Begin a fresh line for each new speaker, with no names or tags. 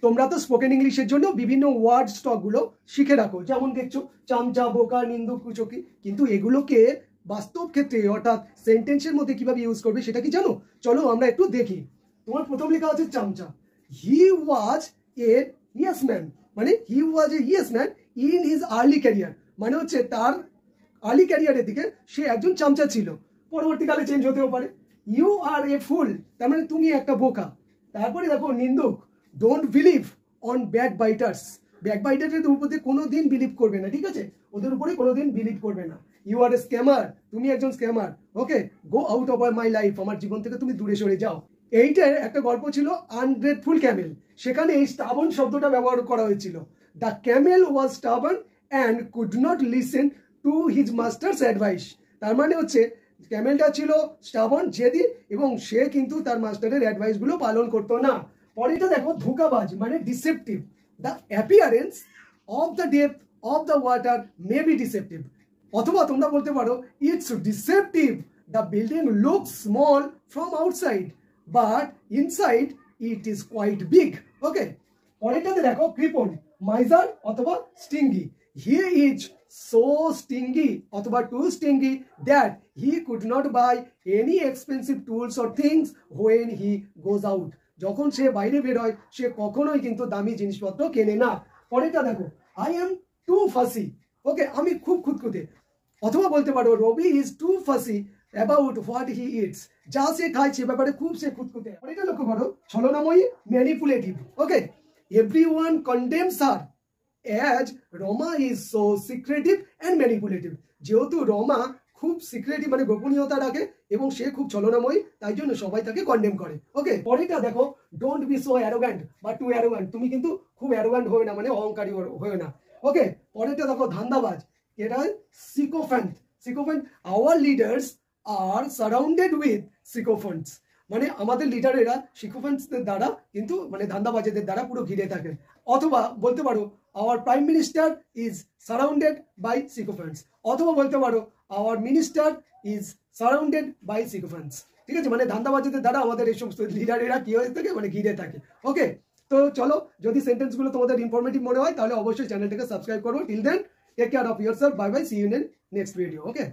তোমরা তো স্পোকেন ইংলিশের জন্য বিভিন্ন ওয়ার্ড স্টকগুলো শিখে রাখো, যেমন দেখছো চামচা, বোকা, নিন্দুক, কুচকি, কিন্তু এগুলোকে বাস্তব ক্ষেত্রে অর্থাৎ সেন্টেন্সের মধ্যে কিভাবে ইউজ করবে সেটা কি জানো? চলো আমরা একটু দেখি। তোমার প্রথম লেখা আছে চামচা। হি ওয়াজ এ ইয়েস ম্যান, মানে he was a yes man in his early career, মানে হচ্ছে তার আর্লি ক্যারিয়ারের দিকে সে একজন চামচা ছিল, পরবর্তীকালে চেঞ্জ হতেও পারে। ইউ আর এ ফুল, তার মানে তুমি একটা বোকা। তারপরে দেখো নিন্দুক, don't believe on backbiters, ব্যাক বাইটারদের উপরে কোনোদিন বিলিভ করবে না, ঠিক আছে, ওদের উপরে কোনোদিন বিলিভ করবে না। ইউ আর এ স্ক্যামার, তুমি একজন scammer, okay, go out of my life, আমার জীবন থেকে তুমি দূরে সরে যাও। এইটার একটা গল্প ছিল আনগ্রেটফুল ক্যামেল, সেখানে এই স্টাবন শব্দটা ব্যবহার করা হয়েছিল। The Camel was স্টাবন and could not listen to his masters advice, তার মানে হচ্ছে ক্যামেলটা ছিল স্টাবন, জেদি, এবং সে কিন্তু তার মাস্টারের অ্যাডভাইসগুলো পালন করতো না। পরেটা দেখো ধোঁকাবাজ, মানে deceptive. The appearance of the depth of the water may be deceptive, অথবা তোমরা বলতে পারো it's deceptive, the building look small from outside but inside it is quite big. Okay, পরেরটাতে দেখো কৃপণ, মাইজার অথবা স্টিঙ্গি। হি ইজ সো স্টিঙ্গি অথবা too stingy that he could not buy any expensive tools or things when he goes out, যখন সে বাইরে বের হয় সে কখনোই কিন্তু দামি জিনিসপত্র কেনে না। পরেরটা দেখো I am too fussy, okay, আমি খুব খুঁতখুঁতে, অথবা বলতে পারো Rabi is too fussy about what he eats, যা সে খায় সে ব্যাপারে খুব সে খুঁতখুঁতে। পরেরটা লক্ষ্য করো ছলনাময়ী, manipulative, okay, everyone condemns her as Rama is so secretive and manipulative, যেহেতু রমা খুব সিক্রেটিভ মানে গোপনীয়তা রাখে এবং সে খুব ছলনাময়ী, তাই জন্য সবাই তাকে কন্ডেম করে। ওকে, পরেরটা দেখো ডোন্ট বি সো অ্যারোগ্যান্ট বা টু অ্যারোগ্যান্ট, তুমি কিন্তু খুব অ্যারোগ্যান্ট হয়ে না, মানে অহংকারী হয়ে না। ওকে, পরেরটা দেখো ধান্দাবাজ, এটা sycophant, sycophant, our leaders are surrounded with sycophants, মানে আমাদের লিডারেরা সিকোফ্যান্টসদের দ্বারা কিন্তু মানে ধান্দাবাজেদের দ্বারা পুরো ঘিরে থাকেন। অথবা বলতে পারো our prime minister is surrounded by sycophants, অথবা বলতে পারো our minister is surrounded by sycophants, ঠিক আছে, মানে ধান্দাবাজেদের দ্বারা আমাদের এই সমস্ত লিডারেরা কি হয়ে থাকে, মানে ঘিরে থাকে। ওকে, তো চলো, যদি সেন্টেন্সগুলো তোমাদের ইনফরমেটিভ মনে হয় তাহলে অবশ্যই চ্যানেলটাকে সাবস্ক্রাইব করো। Till then take care of yourself, bye bye, see you in next video. Okay.